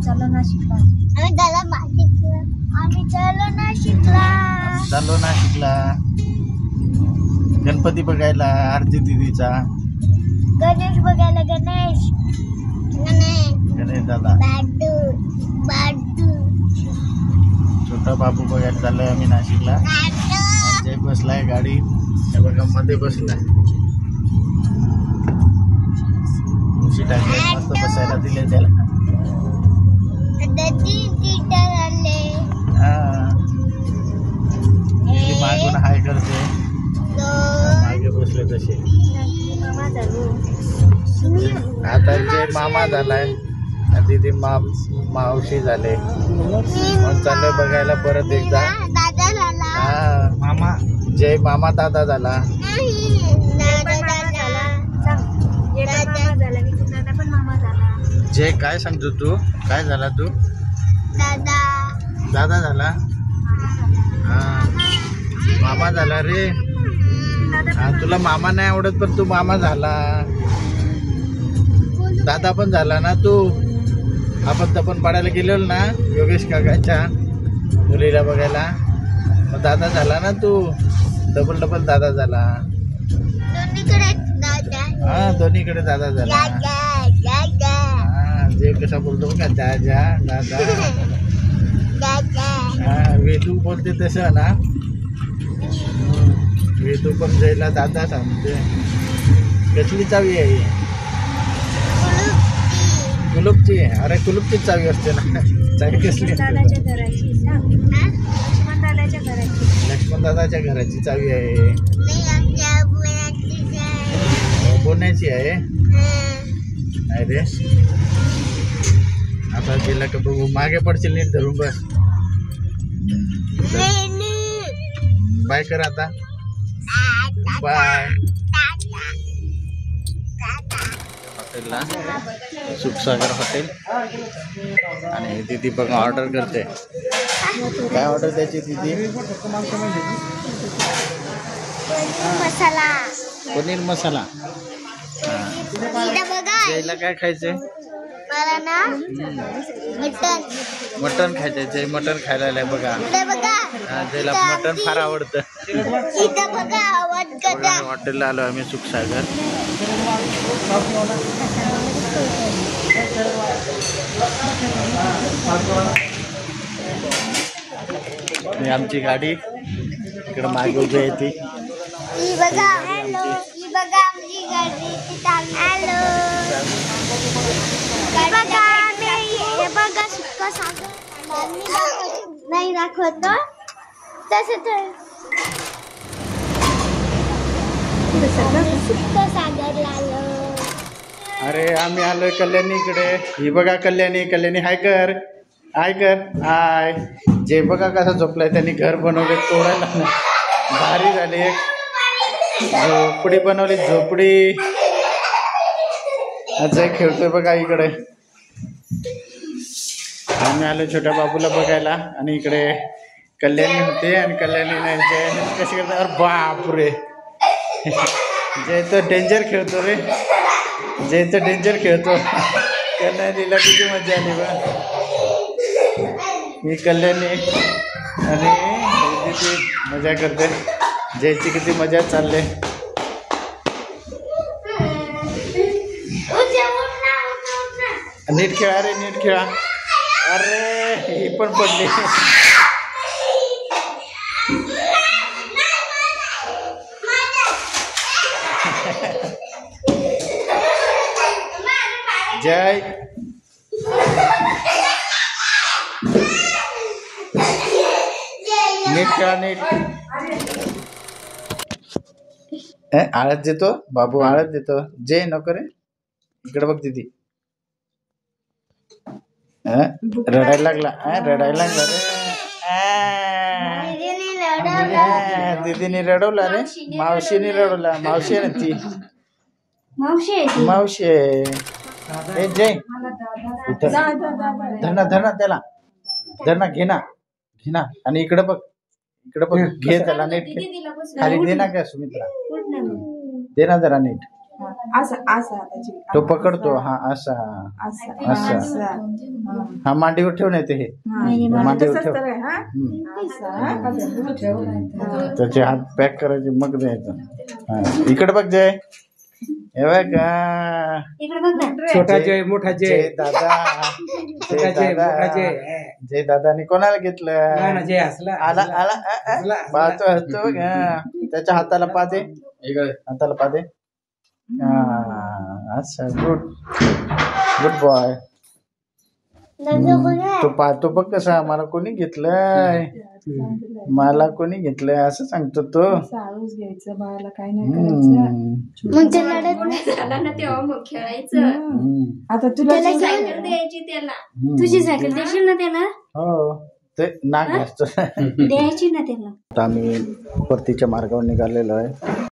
चाललो नाशिकला. आम्ही चाललो नाशिकला. चाललो नाशिकला गणपती बघायला, आरती दीदीचा, गणेश बघायला. गणेश दादा, छोटा बाबू बघायला चाललोय आम्ही नाशिकला. जय बसलाय गाडी, हे बघा मध्ये बसलाय. उशी टाकली, मस्त बसायला दिले त्याला. मागून हाय करते, मागे बसले तसे. आता जे मामा झालाय, दीदी मावशी झाले, मग चाललोय बघायला परत एकदा. हा मामा, जय मामा दादा झाला. जय काय सांगतो तू, काय झाला तू? दादा झाला. हा मामा झाला रे. हा तुला मामा नाही आवडत पण तू मामा झाला. दादा पण झाला ना तू. आपण तपन पाडायला गेलेलो ना योगेश काकाच्या मुलीला बघायला, मग दादा झाला ना तू. डबल डबल दादा झाला. हा दोन्हीकडे दादा झाला. हा जे कसा बोलतो का दादा दादा. हा वेदू बोलते तसं ना. वेदू पण जयला दादा सांगते. कसली चावी आहे? कुलूपची. अरे कुलूपचीच चावी असते ना. चावी कसली असते? लक्ष्मण दादाच्या घराची चावी आहे. बोलण्याची आहे. अरे आता गेला का बघू. मागे पडशील, नीट धरून बस. बाय कर आता. बाय. हॉटेलला सुखसागर हॉटेल. आणि दीदी बघा ऑर्डर करते. काय ऑर्डर द्यायची दीदी? पनीर मसाला. जयला काय खायचंय? मटन खायचंय. जय मटन खायला आलाय बघा. जयला मटन फार आवडतं. हॉटेलला आलो आम्ही सुखसागर. आमची गाडी इकडे मागे उभी आहे ती. नाही दाखवत तसं अरे आम्ही आलोय कल्याणीकडे. ही बघा कल्याणी. कल्याणी हाय कर. हाय कर. हाय. जे बघा कसा झोपलाय. त्यांनी घर बनवले तोडायला. भारी झाली. एक झोपडी बनवली. झोपडी. जय खेळतोय बघा इकडे. आम्ही आलो छोट्या बाबूला बघायला. आणि इकडे कल्याणी होते. आणि कल्याणी नाही जय कशी करतात. अरे बापरे. जय तर डेंजर खेळतो रे. जय तर डेंजर खेळतो. कल्याणीला किती मजा आली बा. ही कल्याणी आणि किती मजा करते. जयची किती मजा चालले. नीट खेळा रे. नीट खेळा. अरे ही पण पडली. जय नीट खेळा. नीट. आळत देतो बाबू. आळत देतो. जय नको रे. इकडे बघ दीदी. रडायला लागला. रडायला लागला रे. दीदीने रडवला रे. मावशीने रडवला. मावशी आहे ना ती. मावशी आहे. जय धरणा धरणा त्याला. धरणा घे ना. घे ना. आणि इकडे बघ. इकडे बघ. घे त्याला नीट. खाली दे ना का सुमित्रा. दे ना जरा नीट. असं असं हाताची तो पकडतो हा असा असं असं. असं हा मांडीवर ठेवून येते हे मांडीवर तसंच ठेव. तर आहे हा असं हा. त्याचे हात पॅक करायचे मग द्यायचं. हा इकडे बघ जय, हे बघा इकडे बघ ना. छोटा जय मोठा जय जय, दादा, छोटा जय मोठा जय. जय दादानी कोणाला हा घेतलं? ना, जय हसला आला हसला. आला हसला, पाहतो हसतो बघ. त्याच्या हाताला पादे, हाताला पादे. अच्छा गुड गुड बॉय. तो बघ कसा, मला कोणी घेतलंय, मला कोणी घेतलंय असं सांगतो तो. साळूच घ्यायचं बाळाला, काय नाही करायचं. हम्म. मग ते लढत नाही. झाला ना तेव्हा मग खेळायचं. हम्म. आता तुला सायकल द्यायची त्याला. हम्म. तुझी सायकल द्यायची ना त्याला. हो ते नाक असतं. द्यायची ना त्याला. आता आम्ही परतीच्या मार्गावर निघालेलो आहे.